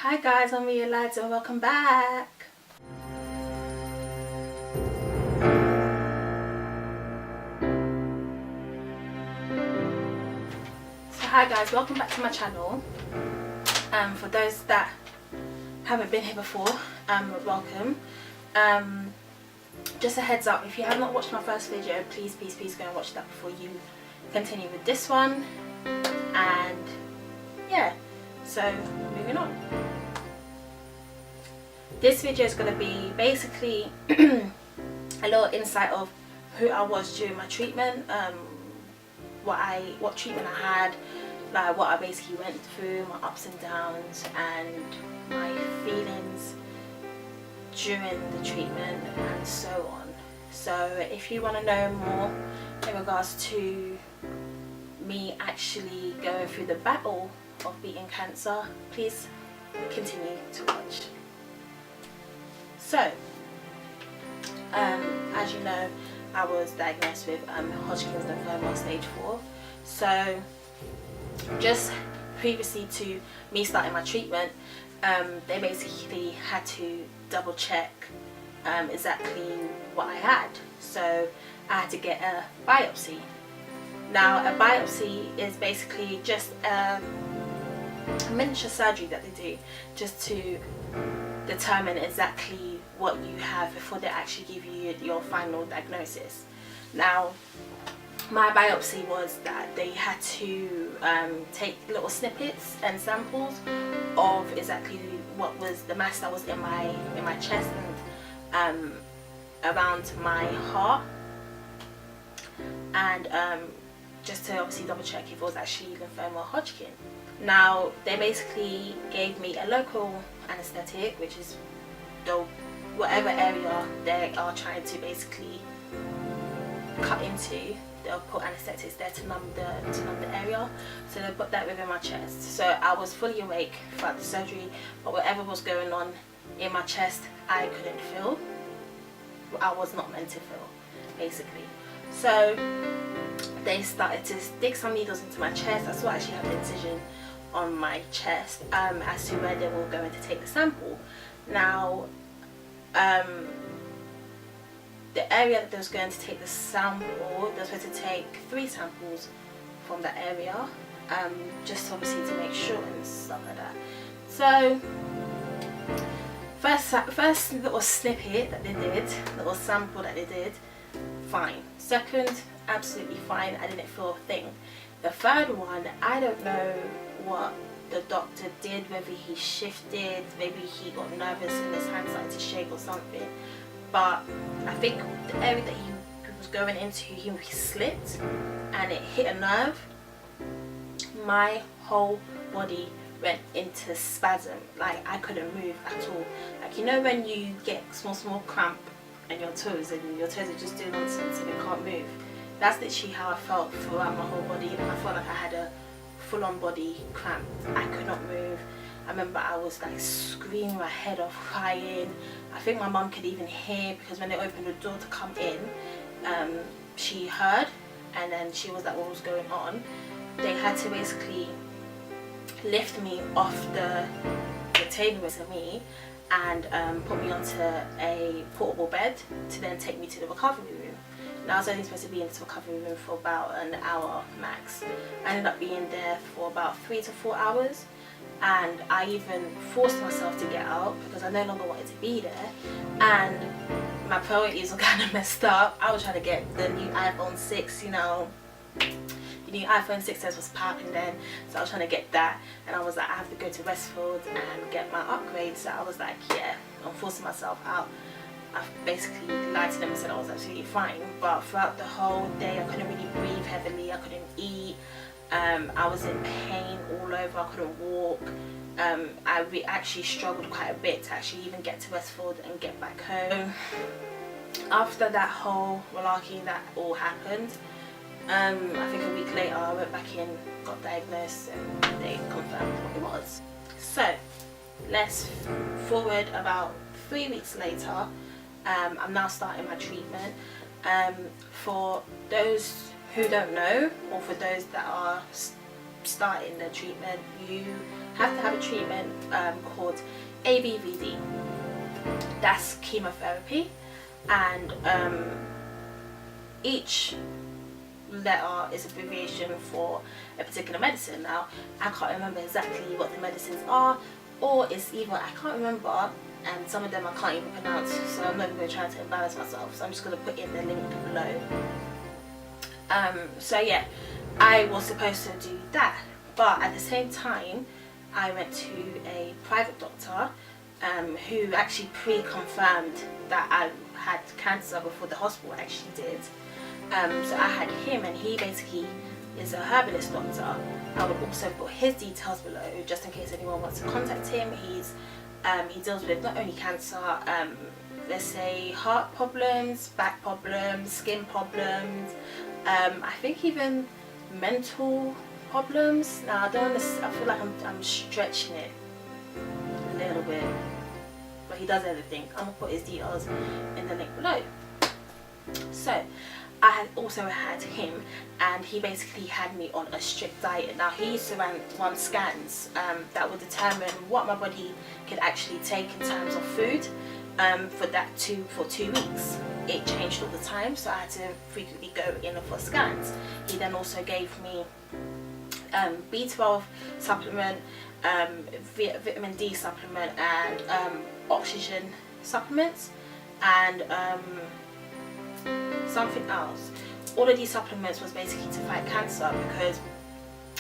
Hi guys, I'm Rialadz and welcome back. So hi guys, welcome back to my channel. For those that haven't been here before, welcome. Just a heads up, if you have not watched my first video, please go and watch that before you continue with this one. And yeah, so moving on. This video is going to be basically a little insight of who I was during my treatment, what treatment I had, like what I basically went through, my ups and downs, and my feelings during the treatment, and so on. So if you want to know more in regards to me actually going through the battle of beating cancer, please continue to watch. So, as you know, I was diagnosed with Hodgkins lymphoma stage 4. So, just previously to me starting my treatment, they basically had to double check exactly what I had. So, I had to get a biopsy. Now, a biopsy is basically just a miniature surgery that they do just to determine exactly what you have before they actually give you your final diagnosis. Now, my biopsy was that they had to take little snippets and samples of exactly what was the mass that was in my chest and around my heart, and just to obviously double check if it was actually lymphoma or Hodgkin. Now, they basically gave me a local anesthetic, which is whatever area they are trying to basically cut into. They'll put anesthetics there to numb the area. So they put that within my chest. So I was fully awake throughout the surgery, but whatever was going on in my chest, I couldn't feel. I was not meant to feel, basically. So they started to stick some needles into my chest. I still actually have the incision on my chest as to where they were going to take the sample. Now, the area that they was going to take the sample, they were supposed to take 3 samples from that area, just obviously to make sure and stuff like that. So, first little snippet that they did, little sample that they did, fine. Second, absolutely fine. I didn't feel a thing. The third one, I don't know what the doctor did, whether he shifted, maybe he got nervous and his hand started to shake or something, but I think the area that he was going into, he slipped and it hit a nerve. My whole body went into spasm. Like, I couldn't move at all. Like, you know when you get small cramp in your toes and your toes are just doing nonsense and you can't move? That's literally how I felt throughout my whole body, and I felt like I had a full-on body cramp. I could not move. I remember I was like screaming my head off, crying. I think my mum could even hear, because when they opened the door to come in, she heard, and then she was like, what was going on? They had to basically lift me off the table with me and put me onto a portable bed to then take me to the recovery room. Now, I was only supposed to be in this recovery room for about an hour max. I ended up being there for about 3 to 4 hours, and I even forced myself to get out because I no longer wanted to be there, and my priorities were kind of messed up. I was trying to get the new iPhone 6, you know, the new iPhone 6s was popping then, so I was trying to get that, and I was like, I have to go to Westfield and get my upgrade. So I was like, yeah, I'm forcing myself out. I basically lied to them and said I was absolutely fine, but throughout the whole day I couldn't really breathe heavily, I couldn't eat, I was in pain all over, I couldn't walk. I actually struggled quite a bit to actually even get to Westfield and get back home. After that whole malarkey that all happened, I think a week later I went back in, got diagnosed, and they confirmed what it was. So let's forward about 3 weeks later. I'm now starting my treatment. For those who don't know, or for those that are starting the treatment, you have to have a treatment called ABVD. That's chemotherapy, and each letter is abbreviation for a particular medicine. Now I can't remember exactly what the medicines are, or it's either I can't remember, and some of them I can't even pronounce, so I'm not even going to try to embarrass myself, so I'm just going to put in the link below. So yeah, I was supposed to do that, but at the same time I went to a private doctor who actually pre-confirmed that I had cancer before the hospital actually did. So I had him, and he basically is a herbalist doctor. I would also put his details below just in case anyone wants to contact him. He deals with not only cancer, let's say heart problems, back problems, skin problems, I think even mental problems. Now I feel like I'm stretching it a little bit, but he does everything. I'm gonna put his details in the link below. So I had also had him, and he basically had me on a strict diet. Now he used to run scans that would determine what my body could actually take in terms of food for 2 weeks. It changed all the time, so I had to frequently go in for scans. He then also gave me B12 supplement, vitamin D supplement, and oxygen supplements, and something else. All of these supplements was basically to fight cancer, because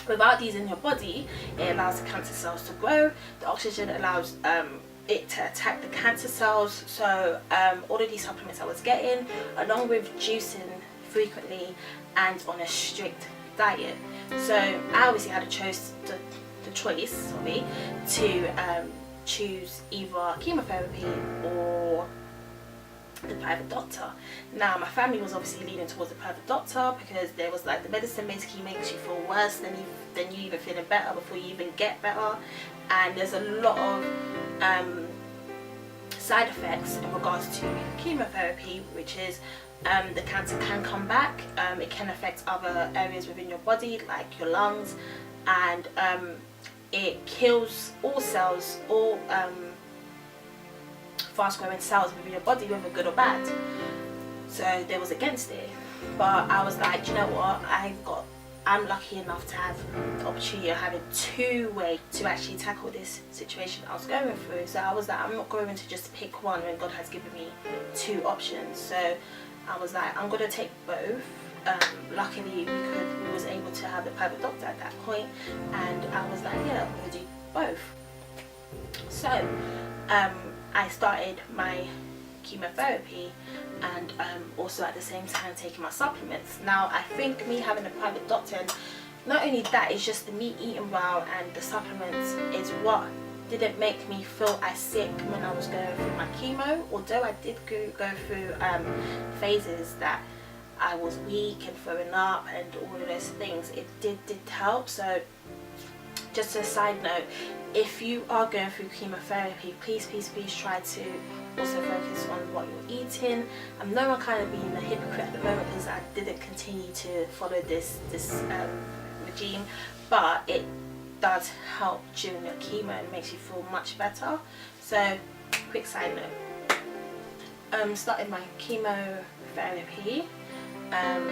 without these in your body, it allows the cancer cells to grow. The oxygen allows it to attack the cancer cells. So all of these supplements I was getting, along with juicing frequently and on a strict diet. So I obviously had the choice to choose either chemotherapy or the private doctor. Now my family was obviously leaning towards the private doctor, because there was like the medicine basically makes you feel worse than you even feeling better before you even get better, and there's a lot of side effects in regards to chemotherapy, which is the cancer can come back, it can affect other areas within your body like your lungs, and it kills all cells, all fast growing cells within your body, whether good or bad. So they was against it, but I was like, you know what, I'm lucky enough to have the opportunity of having 2 ways to actually tackle this situation I was going through. So I was like, I'm not going to just pick one when God has given me 2 options. So I was like, I'm going to take both. Luckily we was able to have the private doctor at that point, and I was like, yeah, I'm going to do both. So I started my chemotherapy, and also at the same time taking my supplements. Now I think me having a private doctor, and not only that, it's just the me eating well and the supplements is what didn't make me feel as sick when I was going through my chemo. Although I did go through phases that I was weak and throwing up and all of those things, it did help. So just a side note, if you are going through chemotherapy, please try to also focus on what you're eating. I know I'm kind of being a hypocrite at the moment because I didn't continue to follow this regime, but it does help during your chemo and makes you feel much better. So quick side note, started my chemotherapy. And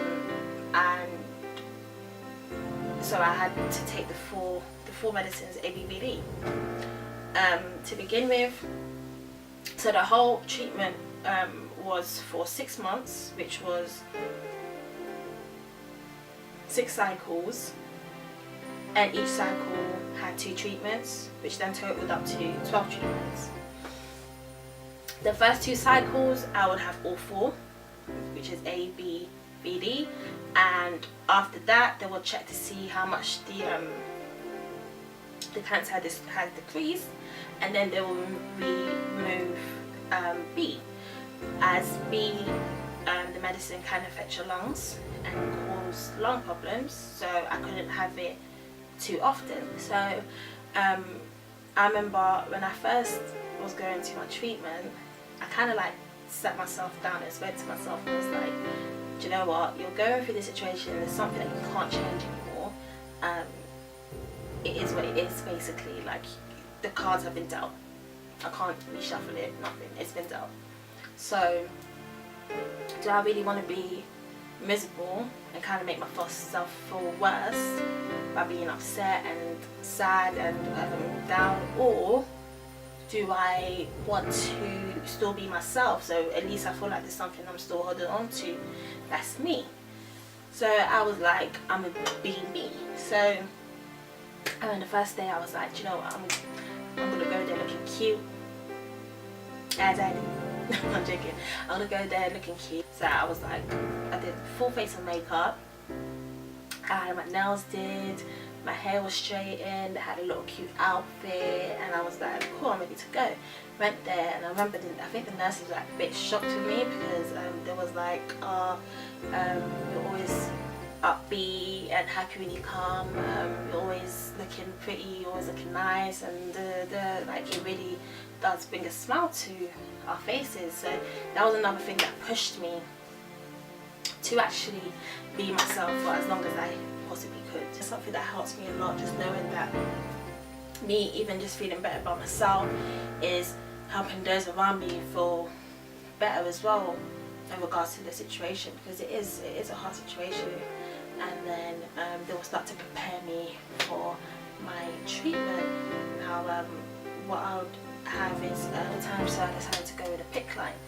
so I had to take the four medicines ABVD to begin with. So the whole treatment was for 6 months, which was 6 cycles, and each cycle had 2 treatments, which then totaled up to 12 treatments. The first 2 cycles I would have all 4, which is A, B, V, D, and after that they will check to see how much the cancer had decreased, and then they will remove B, as B, the medicine can affect your lungs and cause lung problems, so I couldn't have it too often. So I remember when I first was going to my treatment, I kind of like sat myself down and spoke to myself and was like, do you know what, you're going through this situation, there's something that you can't change anymore, it is what it is, basically. Like, the cards have been dealt. I can't reshuffle it, nothing, it's been dealt. So do I really want to be miserable and kind of make myself feel worse by being upset and sad and down, or do I want to still be myself, so at least I feel like there's something I'm still holding on to that's me? So I was like, I'm gonna be me. So the first day I was like, you know what, I'm gonna go there looking cute as I do. I'm joking. I'm gonna go there looking cute. So I was like, I did full face of makeup, I had my nails did, my hair was straightened, I had a little cute outfit, and I was like, cool, I'm ready to go. Went there, and I remember I think the nurse was like a bit shocked with me, because there was like, you're always upbeat and happy when you come, you're always looking pretty, you're always looking nice, and like, it really does bring a smile to our faces. So that was another thing that pushed me to actually be myself for as long as I possibly could. It's something that helps me a lot, just knowing that me even just feeling better about myself is helping those around me feel better as well in regards to the situation, because it is a hard situation. And then they will start to prepare me for my treatment. Now what I would have is at the time, so I decided to go with a PICC line.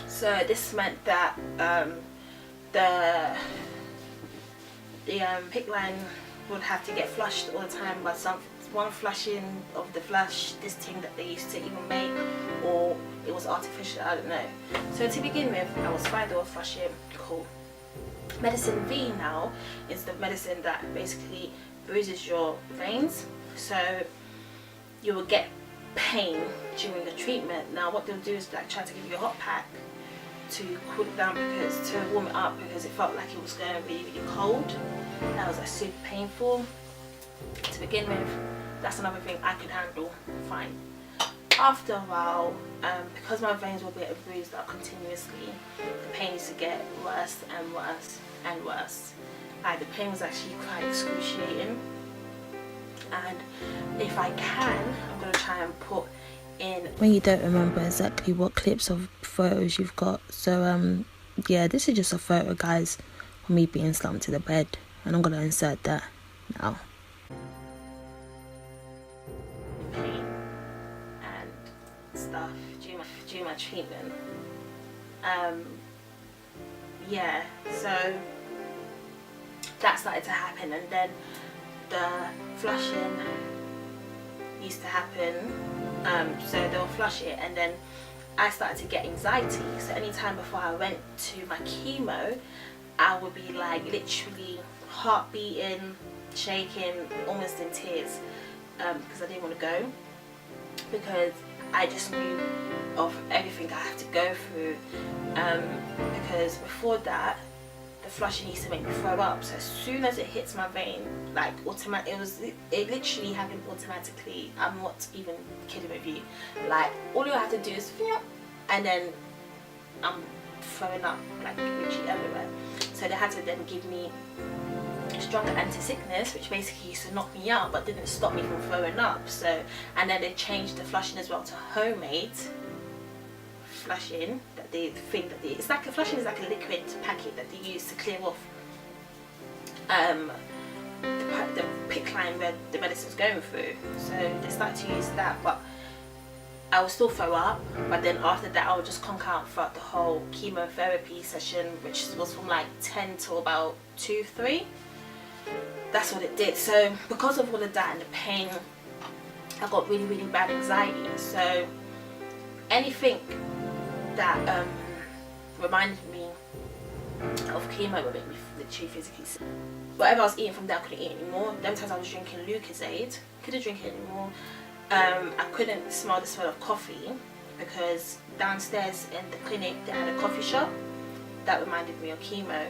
So this meant that the PICC line would have to get flushed all the time by one flushing of the flush, this thing that they used to even make, or it was artificial, I don't know. So to begin with, I was fine, they were flushing, cool. Medicine V now is the medicine that basically bruises your veins, so you will get pain during the treatment. Now what they'll do is like try to give you a hot pack to cool it down, because to warm it up, because it felt like it was going really cold. That was like super painful to begin with. That's another thing I could handle fine. After a while, because my veins were a bit bruised up continuously, the pain used to get worse and worse and worse. Like, the pain was actually quite excruciating. And if I can, I'm going to try and put in, when you don't remember exactly what clips of photos you've got. So yeah, this is just a photo, guys, of me being slumped to the bed, and I'm going to insert that now. Pain and stuff during my treatment. Yeah, so that started to happen, and then the flushing used to happen. So they'll flush it, and then I started to get anxiety. So anytime before I went to my chemo, I would be like literally heart beating, shaking, almost in tears, because I didn't want to go, because I just knew of everything I had to go through, because before that the flushing used to make me throw up. So as soon as it hits my vein, like it literally happened automatically. I'm not even kidding with you. Like, all you have to do is feel, and then I'm throwing up like literally everywhere. So they had to then give me stronger anti-sickness, which basically used to knock me out but didn't stop me from throwing up. So, and then they changed the flushing as well to homemade flushing, that they think that it's like a flushing is like a liquid packet that they use to clear off the PICC line where the medicine's going through. So they started to use that, but I would still throw up. But then after that, I would just conk out throughout the whole chemotherapy session, which was from like 10 to about 2, 3. That's what it did. So because of all of that and the pain, I got really bad anxiety. So anything that reminded me of chemo would make me literally physically sick. Whatever I was eating from there, I couldn't eat anymore. Them times I was drinking Lucozade, couldn't drink it anymore. I couldn't smell the smell of coffee, because downstairs in the clinic they had a coffee shop that reminded me of chemo.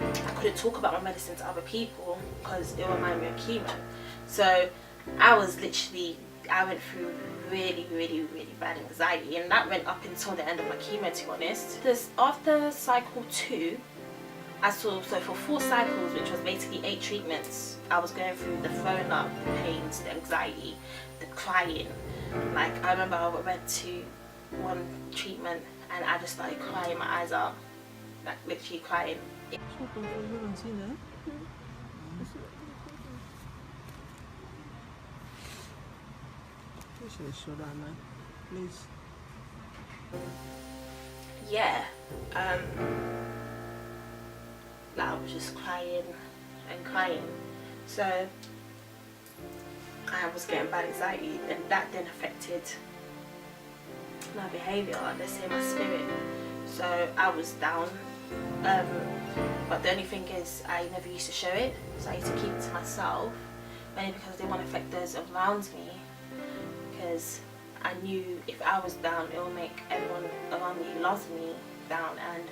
I couldn't talk about my medicine to other people because it reminded me of chemo. So I went through really bad anxiety, and that went up until the end of my chemo, to be honest. After cycle 2 I saw, so for 4 cycles, which was basically 8 treatments, I was going through the throwing up, the pains, the anxiety, the crying. Like, I remember I went to one treatment and I just started crying my eyes out, like literally crying. Please. Yeah, like I was just crying and crying. So I was getting bad anxiety, and that then affected my behaviour, let's say my spirit. So I was down, but the only thing is I never used to show it, so I used to keep it to myself, mainly because I didn't want to affect those around me, because I knew if I was down, it would make everyone around me who loves me down, and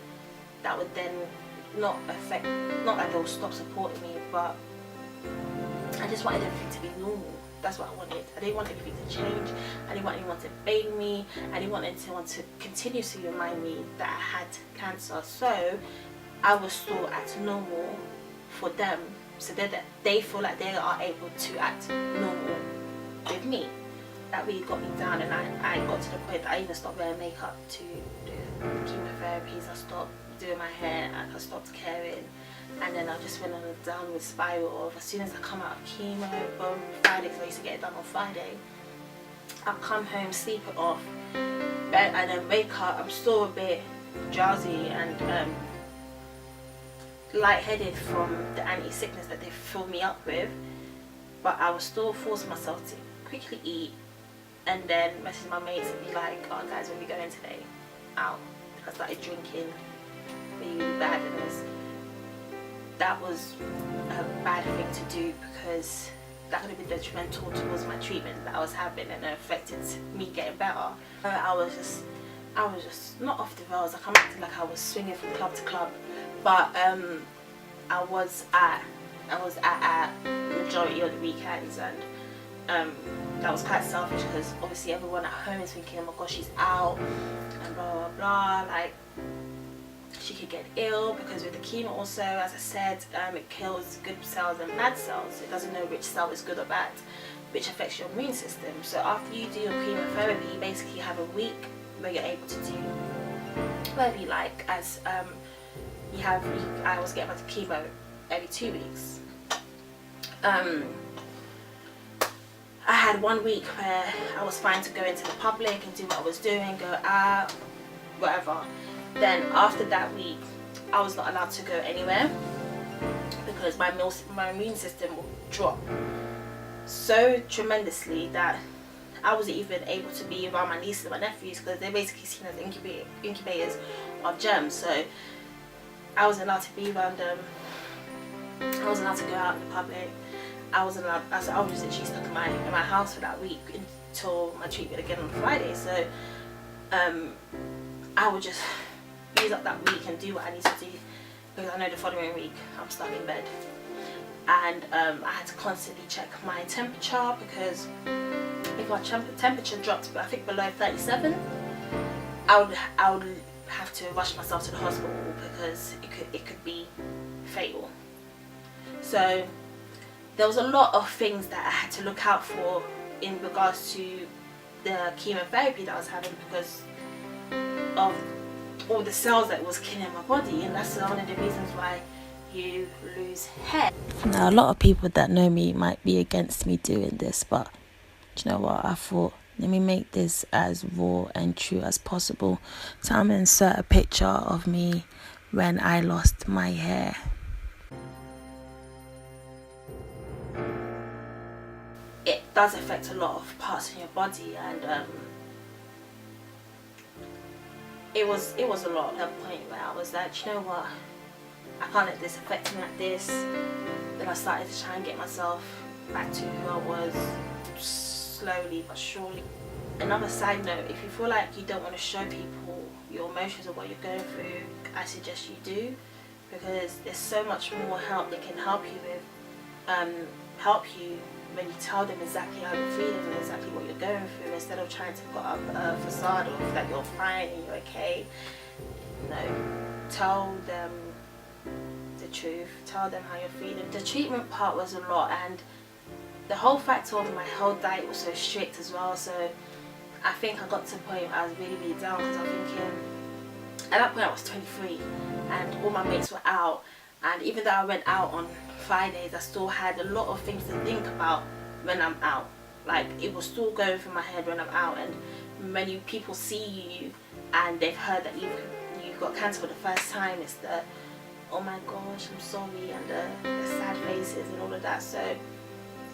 that would then not affect, not that they'll stop supporting me, but I just wanted everything to be normal. That's what I wanted. I didn't want everything to change. I didn't want anyone to blame me. I didn't want anyone to continuously remind me that I had cancer. So I was still at normal for them, so that they feel like they are able to act normal with me. That really got me down, and I got to the point that I even stopped wearing makeup to do chemotherapies. I stopped doing my hair, I stopped caring, and then I just went on a downward spiral of, as soon as I come out of chemo, boom, Friday, because I used to get it done on Friday, I'll come home, sleep it off, and then wake up, I'm still a bit drowsy and lightheaded from the anti-sickness that they filled me up with, but I was still forcing myself to quickly eat, and then message my mates and be like, oh guys, where are we going today? Out. I started drinking really bad, and that was a bad thing to do, because that could have been detrimental towards my treatment that I was having, and it affected me getting better. I was just not off the rails. Like, I'm acting like I was swinging from club to club, but I was at majority of the weekends, and that was quite selfish, because obviously everyone at home is thinking, oh my gosh, she's out and blah blah blah, like she could get ill, because with the chemo also, as I said, it kills good cells and bad cells. It doesn't know which cell is good or bad, which affects your immune system. So after you do your chemotherapy, you basically have a week where you're able to do whatever you like, as I was getting back to chemo every 2 weeks. I had 1 week where I was fine to go into the public and do what I was doing, go out, whatever. Then after that week, I was not allowed to go anywhere, because my immune system will drop so tremendously that I wasn't even able to be around my nieces and my nephews, because they're basically seen as incubators of germs. So I wasn't allowed to be around them. I wasn't allowed to go out in the public. I was just literally stuck in my house for that week until my treatment again on Friday. So I would just use up that week and do what I need to do, because I know the following week I'm stuck in bed. And I had to constantly check my temperature, because if my temperature dropped, I think below 37, I would have to rush myself to the hospital, because it could be fatal. So there was a lot of things that I had to look out for in regards to the chemotherapy that I was having, because of all the cells that was killing my body, and that's one of the reasons why you lose hair. Now, a lot of people that know me might be against me doing this, but do you know what? I thought, let me make this as raw and true as possible. So I'm going to insert a picture of me when I lost my hair. It does affect a lot of parts in your body, and it was a lot at a point where I was like, you know what, I can't let this affect me like this. Then I started to try and get myself back to who I was, slowly but surely. Another side note, if you feel like you don't want to show people your emotions or what you're going through, I suggest you do, because there's so much more help they can help you with, when you tell them exactly how you're feeling and exactly what you're going through, instead of trying to put up a facade of that you're fine and you're okay. No, tell them truth, tell them how you're feeling. The treatment part was a lot, and the whole factor of my whole diet was so strict as well, so I think I got to a point where I was really, really down, because I'm thinking, at that point I was 23 and all my mates were out, and even though I went out on Fridays, I still had a lot of things to think about when I'm out. Like, it was still going through my head when I'm out, and when people see you and they've heard that you've got cancer for the first time, it's the, oh my gosh, I'm sorry, and the sad faces and all of that. So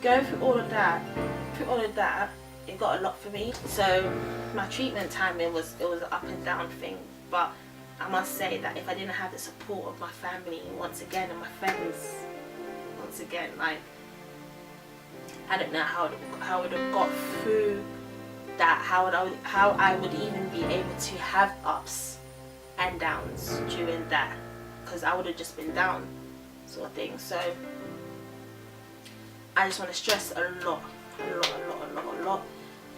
going through all of that, it got a lot for me. So my treatment time, it was an up and down thing, but I must say that if I didn't have the support of my family once again, and my friends once again, like, I don't know how I would have got through that, how I would even be able to have ups and downs during that, because I would have just been down, sort of thing. So I just want to stress a lot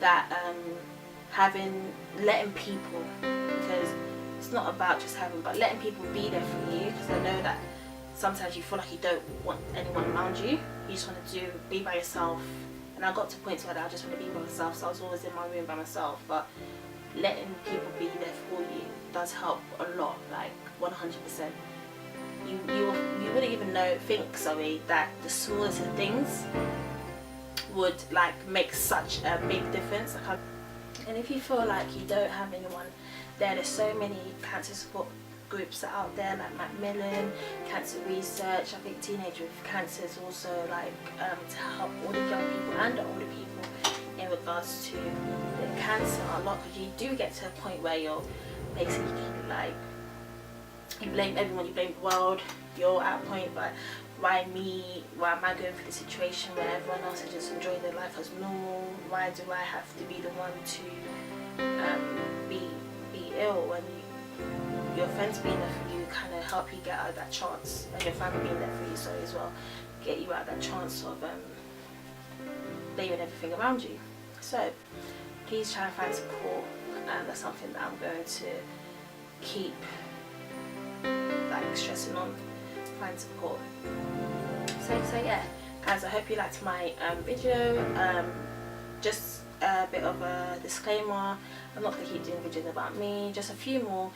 that letting people, because it's not about just having, but letting people be there for you, because I know that sometimes you feel like you don't want anyone around you. You just want to be by yourself. And I got to points where I just want to be by myself, so I was always in my room by myself. But letting people be there for you does help a lot, like 100%. You wouldn't even think that the smallest of things would like make such a big difference. And if you feel like you don't have anyone there, there's so many cancer support groups that are out there, like Macmillan, Cancer Research. I think Teenage with Cancer is also like to help all the young people and the older people in regards to the cancer a lot, because you do get to a point where you're basically like, you blame everyone, you blame the world, you're at a point, but why me? Why am I going through the situation where everyone else is just enjoying their life as normal? Why do I have to be the one to be ill, when your friends being there for you kind of help you get out of that chance, and your family being there for you, sorry, as well, get you out of that chance of blaming everything around you. So please try and find support, and that's something that I'm going to keep like stressing on. Find support. So yeah guys, I hope you liked my video. Just a bit of a disclaimer, I'm not going to keep doing videos about me, just a few more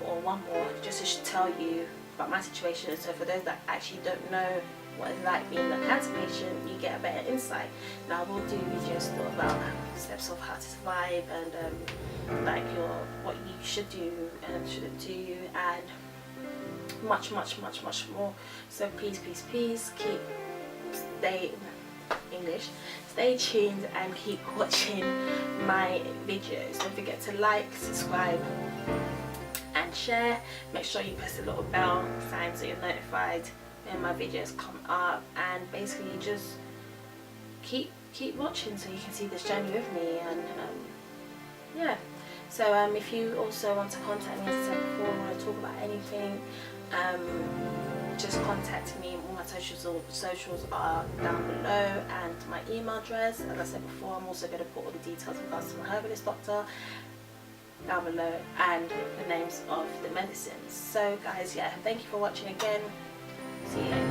or one more, just to tell you about my situation. So for those that actually don't know what it's like being a cancer patient, you get a better insight. Now I will do videos still about steps of how to survive, and like what you should do and shouldn't do, and much more. So please stay tuned and keep watching my videos. Don't forget to like, subscribe and share. Make sure you press the little bell sign so you're notified when my videos come up, and basically just keep watching so you can see this journey with me. And yeah, so if you also want to contact me, as I said before, want to talk about anything, just contact me. All my socials are down below, and my email address, as I said before. I'm also going to put all the details in regards to my herbalist doctor down below, and the names of the medicines. So guys, yeah, thank you for watching again. See you later.